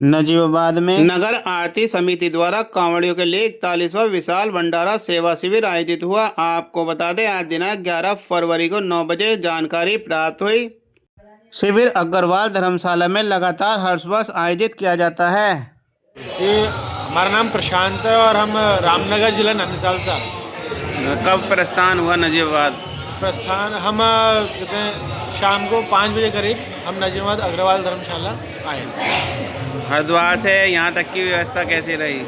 नजीबाबाद में नगर आरती समिति द्वारा कांवड़ियों के लिए 41वां विशाल भंडारा सेवा शिविर आयोजित हुआ। आपको बता दें, आज दिनांक 11 फरवरी को 9 बजे जानकारी प्राप्त हुई। शिविर अग्रवाल धर्मशाला में लगातार हर वर्ष आयोजित किया जाता है। ये हमारा नाम प्रशांत है और हम रामनगर जिला नैनीताल से आए। कब प्रस्थान हुआ नजीबाबाद? प्रस्थान हम कहते हैं शाम को 5 बजे करीब हम नजीबाबाद अग्रवाल धर्मशाला आए। हरिद्वार से यहाँ तक की व्यवस्था कैसी रही?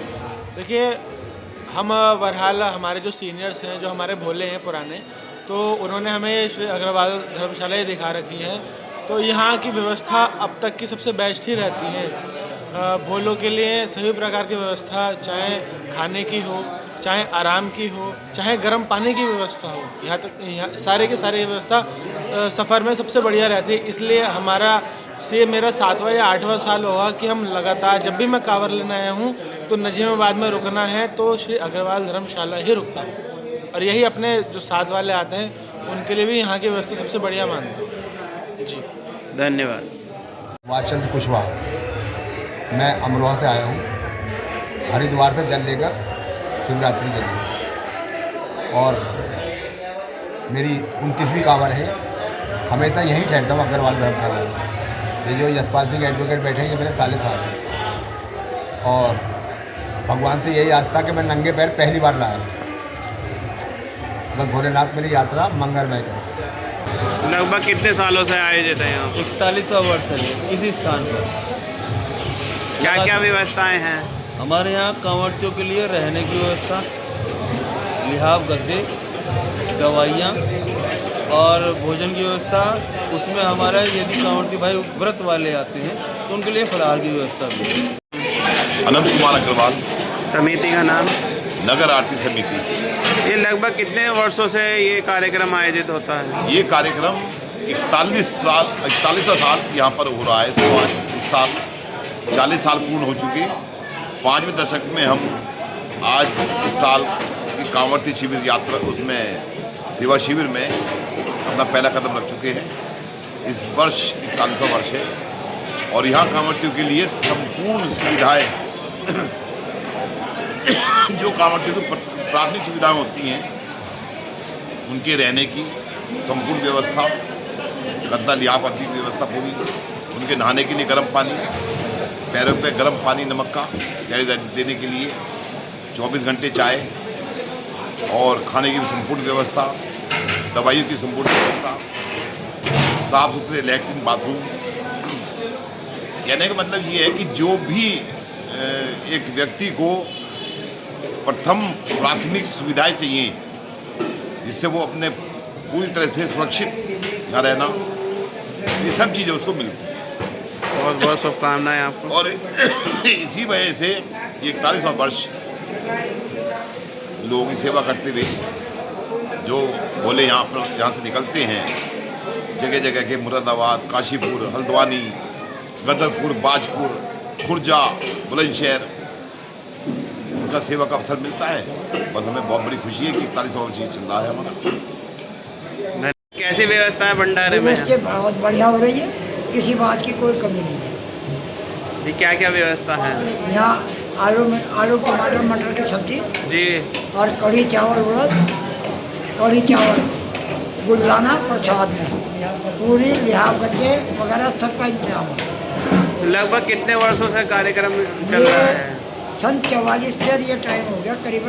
देखिए, हम बहरहाल हमारे जो सीनियर्स हैं, जो हमारे भोले हैं पुराने, तो उन्होंने हमें श्री अग्रवाल धर्मशाला ही दिखा रखी है। तो यहाँ की व्यवस्था अब तक की सबसे बेस्ट ही रहती है। भोलों के लिए सभी प्रकार की व्यवस्था, चाहे खाने की हो, चाहे आराम की हो, चाहे गर्म पानी की व्यवस्था हो, यहाँ सारे के सारे व्यवस्था सफ़र में सबसे बढ़िया रहती है। इसलिए हमारा से मेरा 7वां या 8वां साल होगा कि हम लगातार, जब भी मैं कांवर लेने आया हूँ तो नजीबाबाद में रुकना है तो श्री अग्रवाल धर्मशाला ही रुकता हूँ। और यही अपने जो साथ वाले आते हैं उनके लिए भी यहाँ की व्यवस्था सबसे बढ़िया मानता हूँ। जी, धन्यवाद। वाचंद कुशवाहा, मैं अमरोहा से आया हूँ, हरिद्वार से जल लेकर शिवरात्रि के लिए, और मेरी 29वीं कांवर है। हमेशा यहीं ठहरता हूँ अग्रवाल धर्मशाला में। ये जो यशपाल सिंह एडवोकेट बैठे हैं, ये मेरे साले साहब हैं, और भगवान से यही आस्था कि मैं नंगे पैर पहली बार लाया। बस भोलेनाथ मेरी यात्रा मंगलमय करें। लगभग कितने सालों से आयोजित है यहाँ? 41वां वर्ष है इसी स्थान पर। क्या क्या व्यवस्थाएं हैं हमारे यहाँ कांवड़ियों के लिए? रहने की व्यवस्था, लिहाफ गद्दे, दवाइयाँ और भोजन की व्यवस्था। उसमें हमारा यदि कांवड़ी भाई व्रत वाले आते हैं तो उनके लिए फलाहार की व्यवस्था भी है। अनंत कुमार अग्रवाल, समिति का नाम? नगर आरती समिति। ये लगभग कितने वर्षों से ये कार्यक्रम आयोजित होता है? ये कार्यक्रम 41वां साल यहाँ पर हो रहा है। इस साल 40 साल पूर्ण हो चुके। 5वें दशक में हम आज इस साल की कांवड़ती शिविर यात्रा, उसमें सेवा शिविर में अपना पहला कदम रख चुके हैं। इस वर्ष 41वां वर्ष है और यहाँ कांवड़ियों के लिए संपूर्ण सुविधाएं जो कांवड़ियों की प्राथमिक सुविधाएं होती हैं, उनके रहने की संपूर्ण व्यवस्था, गद्दा लिहाफ आदि की व्यवस्था पूरी, उनके नहाने के लिए गर्म पानी, पैरों पे गर्म पानी नमक का देने के लिए 24 घंटे चाय, और खाने की संपूर्ण व्यवस्था, दवाइयों की संपूर्ण व्यवस्था, साफ सुथरे लैट्रिन बाथरूम। कहने का मतलब ये है कि जो भी एक व्यक्ति को प्रथम प्राथमिक सुविधाएं चाहिए, जिससे वो अपने पूरी तरह से सुरक्षित यहाँ रहना, ये सब चीज़ें उसको मिलती हैं। बहुत बहुत शुभकामनाएं आपको। और इसी वजह से 41वां वर्ष लोगों की सेवा करते हुए जो भोले यहाँ से निकलते हैं, जगह जगह के मुरादाबाद, काशीपुर, हल्द्वानी, गदरपुर, बाजपुर, खुर्जा, बुलंदशहर, उनका सेवा का अवसर मिलता है। बस हमें बहुत बड़ी खुशी है कि 41वां वर्ष चल रहा है हमारा। कैसी व्यवस्था है भंडारे में? व्यवस्था बहुत बढ़िया हो रही है, किसी बात की कोई कमी नहीं है। ये क्या क्या व्यवस्था है यहाँ? आलू टमाटर मटर की सब्जी जी, और कढ़ी चावल उड़द, कढ़ी चावल, गुल्लाना प्रसाद में, पूरी लिहाफ गद्दे वगैरह सबका इंतजाम है। लगभग कितने वर्षों से कार्यक्रम चल रहा है? सन 44 से ये टाइम हो गया करीबन।